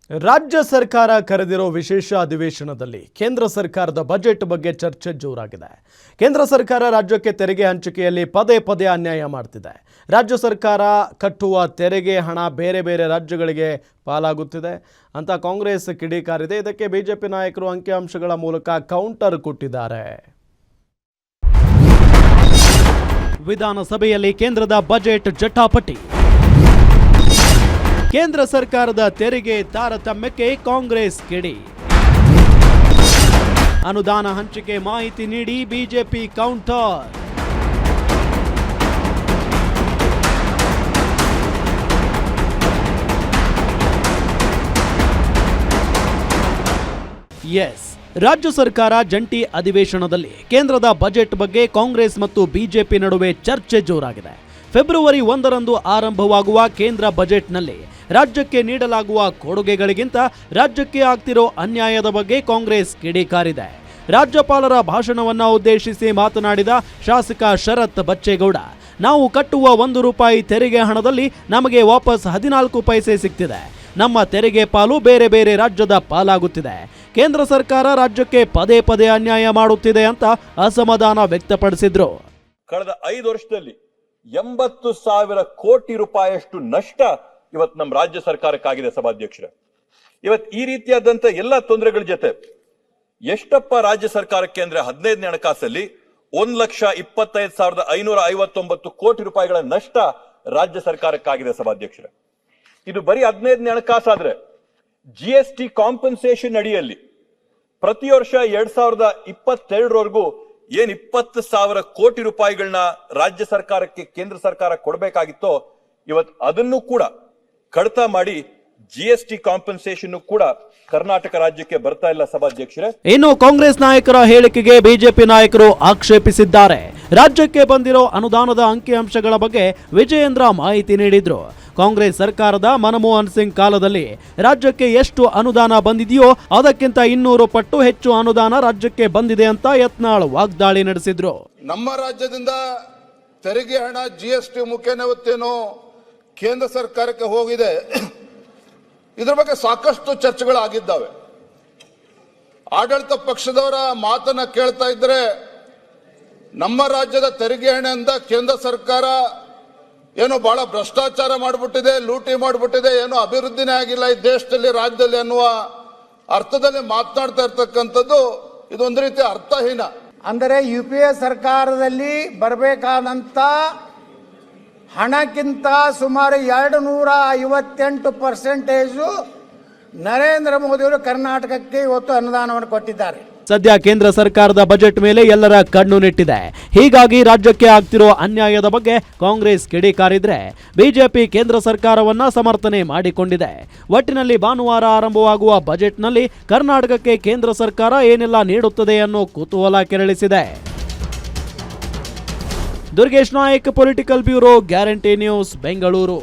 ರಾಜ್ಯ ಸರ್ಕಾರ ಕರೆದಿರೋ ವಿಶೇಷ ಅಧಿವೇಶನದಲ್ಲಿ ಕೇಂದ್ರ ಸರ್ಕಾರದ ಬಜೆಟ್ ಬಗ್ಗೆ ಚರ್ಚೆ ಜೋರಾಗಿದೆ. ಕೇಂದ್ರ ಸರ್ಕಾರ ರಾಜ್ಯಕ್ಕೆ ತೆರಿಗೆ ಹಂಚಿಕೆಯಲ್ಲಿ ಪದೇ ಪದೇ ಅನ್ಯಾಯ ಮಾಡ್ತಿದೆ. ರಾಜ್ಯ ಸರ್ಕಾರ ಕಟ್ಟುವ ತೆರಿಗೆ ಹಣ ಬೇರೆ ಬೇರೆ ರಾಜ್ಯಗಳಿಗೆ ಪಾಲಾಗುತ್ತಿದೆ ಅಂತ ಕಾಂಗ್ರೆಸ್ ಕಿಡಿಕಾರಿದೆ. ಇದಕ್ಕೆ ಬಿಜೆಪಿ ನಾಯಕರು ಅಂಕಿಅಂಶಗಳ ಮೂಲಕ ಕೌಂಟರ್ ಕೊಟ್ಟಿದ್ದಾರೆ. ವಿಧಾನಸಭೆಯಲ್ಲಿ ಕೇಂದ್ರದ ಬಜೆಟ್ ಜಟಾಪಟಿ. ಕೇಂದ್ರ ಸರ್ಕಾರದ ತೆರಿಗೆ ತಾರತಮ್ಯಕ್ಕೆ ಕಾಂಗ್ರೆಸ್ ಕಿಡಿ. ಅನುದಾನ ಹಂಚಿಕೆ ಮಾಹಿತಿ ನೀಡಿ ಬಿಜೆಪಿ ಕೌಂಟರ್. ಎಸ್, ರಾಜ್ಯ ಸರ್ಕಾರ ಜಂಟಿ ಅಧಿವೇಶನದಲ್ಲಿ ಕೇಂದ್ರದ ಬಜೆಟ್ ಬಗ್ಗೆ ಕಾಂಗ್ರೆಸ್ ಮತ್ತು ಬಿಜೆಪಿ ನಡುವೆ ಚರ್ಚೆ ಜೋರಾಗಿದೆ. ಫೆಬ್ರವರಿ 1ರಂದು ಆರಂಭವಾಗುವ ಕೇಂದ್ರ ಬಜೆಟ್ನಲ್ಲಿ ರಾಜ್ಯಕ್ಕೆ ನೀಡಲಾಗುವ ಕೊಡುಗೆಗಳಿಗಿಂತ ರಾಜ್ಯಕ್ಕೆ ಆಗ್ತಿರೋ ಅನ್ಯಾಯದ ಬಗ್ಗೆ ಕಾಂಗ್ರೆಸ್ ಕಿಡಿಕಾರಿದೆ. ರಾಜ್ಯಪಾಲರ ಭಾಷಣವನ್ನ ಉದ್ದೇಶಿಸಿ ಮಾತನಾಡಿದ ಶಾಸಕ ಶರತ್ ಬಚ್ಚೇಗೌಡ, ನಾವು ಕಟ್ಟುವ ₹1 ತೆರಿಗೆ ಹಣದಲ್ಲಿ ನಮಗೆ ವಾಪಸ್ 14 ಪೈಸೆ ಸಿಗ್ತಿದೆ. ನಮ್ಮ ತೆರಿಗೆ ಪಾಲು ಬೇರೆ ಬೇರೆ ರಾಜ್ಯದ ಪಾಲಾಗುತ್ತಿದೆ. ಕೇಂದ್ರ ಸರ್ಕಾರ ರಾಜ್ಯಕ್ಕೆ ಪದೇ ಪದೇ ಅನ್ಯಾಯ ಮಾಡುತ್ತಿದೆ ಅಂತ ಅಸಮಾಧಾನ ವ್ಯಕ್ತಪಡಿಸಿದ್ರು. ಕಳೆದ 5 ವರ್ಷದಲ್ಲಿ 80,000 ಕೋಟಿ ರೂಪಾಯಿಯಷ್ಟು ನಷ್ಟ ಇವತ್ತು ನಮ್ಮ ರಾಜ್ಯ ಸರ್ಕಾರಕ್ಕಾಗಿದೆ. ಸಭಾಧ್ಯಕ್ಷರೇ, ಇವತ್ತು ಈ ರೀತಿಯಾದಂತ ಎಲ್ಲ ತೊಂದರೆಗಳ ಜೊತೆ ಎಷ್ಟಪ್ಪ ರಾಜ್ಯ ಸರ್ಕಾರಕ್ಕೆ ಅಂದ್ರೆ 15ನೇ ಹಣಕಾಸಲ್ಲಿ 1,25,559 ಕೋಟಿ ರೂಪಾಯಿಗಳ ನಷ್ಟ ರಾಜ್ಯ ಸರ್ಕಾರಕ್ಕಾಗಿದೆ. ಸಭಾಧ್ಯಕ್ಷರೇ, ಇದು ಬರೀ 15ನೇ ಹಣಕಾಸಾದ್ರೆ GST ಕಾಂಪನ್ಸೇಷನ್ ಅಡಿಯಲ್ಲಿ ಪ್ರತಿ ವರ್ಷ 2022ವರೆಗೂ ಏನ್ 20,000 ಕೋಟಿ ರೂಪಾಯಿಗಳನ್ನ ರಾಜ್ಯ ಸರ್ಕಾರಕ್ಕೆ ಕೇಂದ್ರ ಸರ್ಕಾರ ಕೊಡಬೇಕಾಗಿತ್ತೋ ಇವತ್ತು ಅದನ್ನು ಕೂಡ ಕಡಿತ ಮಾಡಿ GST ಕಾಂಪನ್ಸೇಷನ್ ಕೂಡ ಕರ್ನಾಟಕ ರಾಜ್ಯಕ್ಕೆ ಬರ್ತಾ ಇಲ್ಲ. ಸಭಾಧ್ಯಕ್ಷರೇ, ಇನ್ನು ಕಾಂಗ್ರೆಸ್ ನಾಯಕರ ಹೇಳಿಕೆಗೆ ಬಿಜೆಪಿ ನಾಯಕರು ಆಕ್ಷೇಪಿಸಿದ್ದಾರೆ. ರಾಜ್ಯಕ್ಕೆ ಬಂದಿರೋ ಅನುದಾನದ ಅಂಕಿಅಂಶಗಳ ಬಗ್ಗೆ ವಿಜಯೇಂದ್ರ ಮಾಹಿತಿ ನೀಡಿದ್ರು. ಕಾಂಗ್ರೆಸ್ ಸರ್ಕಾರದ ಮನಮೋಹನ್ ಸಿಂಗ್ ಕಾಲದಲ್ಲಿ ರಾಜ್ಯಕ್ಕೆ ಎಷ್ಟು ಅನುದಾನ ಬಂದಿದೆಯೋ ಅದಕ್ಕಿಂತ 200 ಪಟ್ಟು ಹೆಚ್ಚು ಅನುದಾನ ರಾಜ್ಯಕ್ಕೆ ಬಂದಿದೆ ಅಂತ ಯತ್ನಾಳ್ ವಾಗ್ದಾಳಿ ನಡೆಸಿದ್ರು. ನಮ್ಮ ರಾಜ್ಯದಿಂದ ತೆರಿಗೆ ಹಣ GST ಮುಖೇನವತ್ತೇನೋ ಕೇಂದ್ರ ಸರ್ಕಾರಕ್ಕೆ ಹೋಗಿದೆ. ಇದ್ರ ಬಗ್ಗೆ ಸಾಕಷ್ಟು ಚರ್ಚೆಗಳಾಗಿದ್ದಾವೆ. ಆಡಳಿತ ಪಕ್ಷದವರ ಮಾತನ್ನ ಕೇಳ್ತಾ ಇದ್ರೆ ನಮ್ಮ ರಾಜ್ಯದ ತೆರಿಗೆ ಹಣದಿಂದ ಕೇಂದ್ರ ಸರ್ಕಾರ ಏನೋ ಬಹಳ ಭ್ರಷ್ಟಾಚಾರ ಮಾಡಿಬಿಟ್ಟಿದೆ, ಲೂಟಿ ಮಾಡಿಬಿಟ್ಟಿದೆ, ಏನೋ ಅಭಿವೃದ್ಧಿನೇ ಆಗಿಲ್ಲ ಈ ದೇಶದಲ್ಲಿ, ರಾಜ್ಯದಲ್ಲಿ ಅನ್ನುವ ಅರ್ಥದಲ್ಲಿ ಮಾತನಾಡ್ತಾ ಇರ್ತಕ್ಕಂಥದ್ದು ಇದೊಂದು ರೀತಿ ಅರ್ಥಹೀನ. ಅಂದರೆ UPA ಸರ್ಕಾರದಲ್ಲಿ ಬರಬೇಕಾದಂಥ ಹಣಕ್ಕಿಂತ ಸುಮಾರು 258% ನರೇಂದ್ರ ಮೋದಿಯವರು ಕರ್ನಾಟಕಕ್ಕೆ ಇವತ್ತು ಅನುದಾನವನ್ನು ಕೊಟ್ಟಿದ್ದಾರೆ. ಸದ್ಯ ಕೇಂದ್ರ ಸರ್ಕಾರದ ಬಜೆಟ್ ಮೇಲೆ ಎಲ್ಲರ ಕಣ್ಣು ನೆಟ್ಟಿದೆ. ಹೀಗಾಗಿ ರಾಜ್ಯಕ್ಕೆ ಆಗ್ತಿರೋ ಅನ್ಯಾಯದ ಬಗ್ಗೆ ಕಾಂಗ್ರೆಸ್ ಕಿಡಿಕಾರಿದ್ರೆ ಬಿಜೆಪಿ ಕೇಂದ್ರ ಸರ್ಕಾರವನ್ನ ಸಮರ್ಥನೆ ಮಾಡಿಕೊಂಡಿದೆ. ಒಟ್ಟಿನಲ್ಲಿ ಭಾನುವಾರ ಆರಂಭವಾಗುವ ಬಜೆಟ್ನಲ್ಲಿ ಕರ್ನಾಟಕಕ್ಕೆ ಕೇಂದ್ರ ಸರ್ಕಾರ ಏನೆಲ್ಲ ನೀಡುತ್ತದೆ ಅನ್ನೋ ಕುತೂಹಲ ಕೆರಳಿಸಿದೆ. Durgesh Nayak, political bureau, guarantee news, Bengaluru.